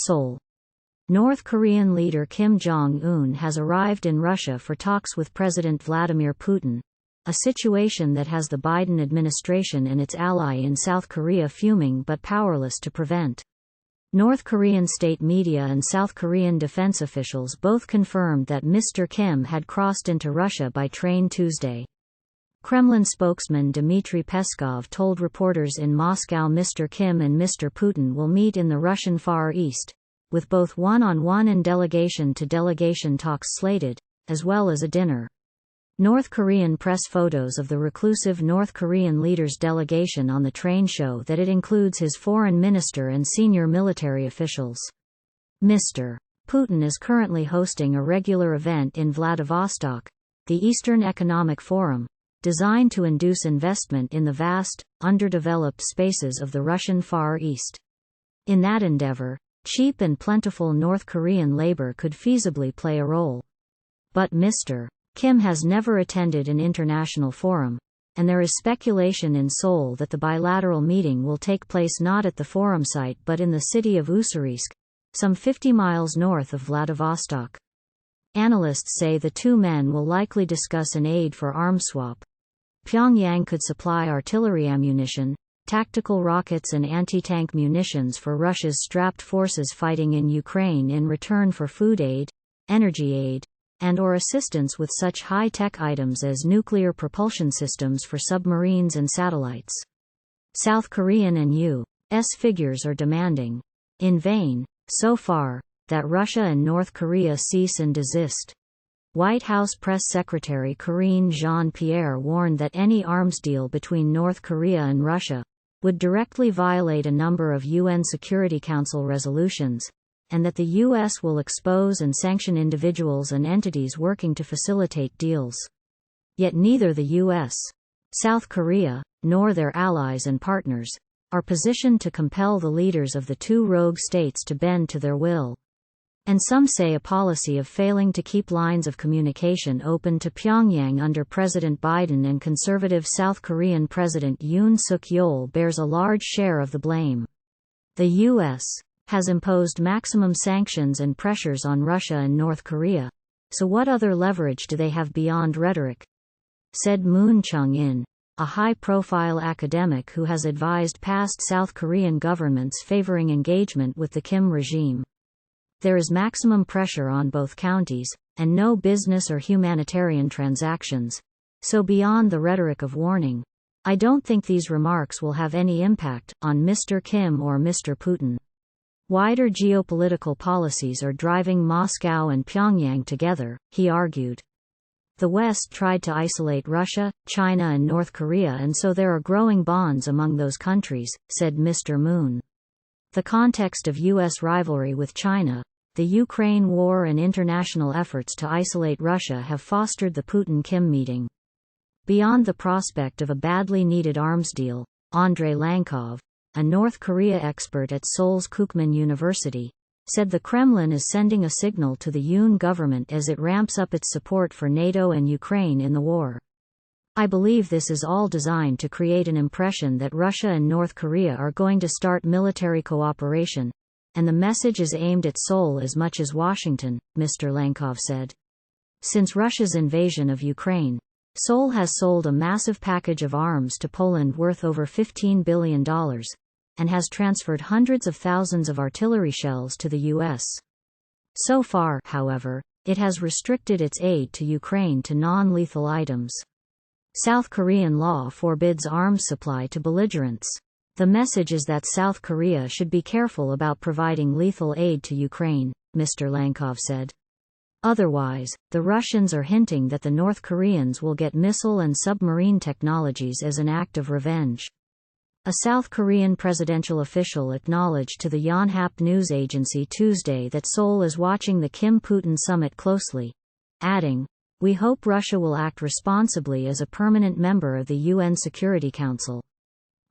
Seoul. North Korean leader Kim Jong Un has arrived in Russia for talks with President Vladimir Putin, a situation that has the Biden administration and its ally in South Korea fuming but powerless to prevent. North Korean state media and South Korean defense officials both confirmed that Mr. Kim had crossed into Russia by train Tuesday. Kremlin spokesman Dmitry Peskov told reporters in Moscow Mr. Kim and Mr. Putin will meet in the Russian Far East, with both one-on-one and delegation-to-delegation talks slated, as well as a dinner. North Korean press photos of the reclusive North Korean leader's delegation on the train show that it includes his foreign minister and senior military officials. Mr. Putin is currently hosting a regular event in Vladivostok, the Eastern Economic Forum, designed to induce investment in the vast, underdeveloped spaces of the Russian Far East. In that endeavor, cheap and plentiful North Korean labor could feasibly play a role. But Mr. Kim has never attended an international forum, and there is speculation in Seoul that the bilateral meeting will take place not at the forum site but in the city of Ussuriysk, some 50 miles north of Vladivostok. Analysts say the two men will likely discuss an aid for arms swap. Pyongyang could supply artillery ammunition, tactical rockets and anti-tank munitions for Russia's strapped forces fighting in Ukraine in return for food aid, energy aid, and/or assistance with such high-tech items as nuclear propulsion systems for submarines and satellites. South Korean and U.S. figures are demanding, in vain, so far, that Russia and North Korea cease and desist. White House Press Secretary Karine Jean-Pierre warned that any arms deal between North Korea and Russia would directly violate a number of UN Security Council resolutions, and that the U.S. will expose and sanction individuals and entities working to facilitate deals. Yet neither the U.S., South Korea, nor their allies and partners are positioned to compel the leaders of the two rogue states to bend to their will. And some say a policy of failing to keep lines of communication open to Pyongyang under President Biden and conservative South Korean President Yoon Suk-yeol bears a large share of the blame. The U.S. has imposed maximum sanctions and pressures on Russia and North Korea, so what other leverage do they have beyond rhetoric? Said Moon Chung-in, a high-profile academic who has advised past South Korean governments favoring engagement with the Kim regime. There is maximum pressure on both counties, and no business or humanitarian transactions. So beyond the rhetoric of warning, I don't think these remarks will have any impact on Mr. Kim or Mr. Putin. Wider geopolitical policies are driving Moscow and Pyongyang together, he argued. The West tried to isolate Russia, China and North Korea, and so there are growing bonds among those countries, said Mr. Moon. The context of U.S. rivalry with China, the Ukraine war and international efforts to isolate Russia have fostered the Putin-Kim meeting. Beyond the prospect of a badly needed arms deal, Andrei Lankov, a North Korea expert at Seoul's Kookmin University, said the Kremlin is sending a signal to the Yoon government as it ramps up its support for NATO and Ukraine in the war. I believe this is all designed to create an impression that Russia and North Korea are going to start military cooperation, and the message is aimed at Seoul as much as Washington, Mr. Lankov said. Since Russia's invasion of Ukraine, Seoul has sold a massive package of arms to Poland worth over $15 billion, and has transferred hundreds of thousands of artillery shells to the U.S. So far, however, it has restricted its aid to Ukraine to non-lethal items. South Korean law forbids arms supply to belligerents. The message is that South Korea should be careful about providing lethal aid to Ukraine, Mr. Lankov said. Otherwise, the Russians are hinting that the North Koreans will get missile and submarine technologies as an act of revenge. A South Korean presidential official acknowledged to the Yonhap news agency Tuesday that Seoul is watching the Kim-Putin summit closely, adding, "We hope Russia will act responsibly as a permanent member of the UN Security Council."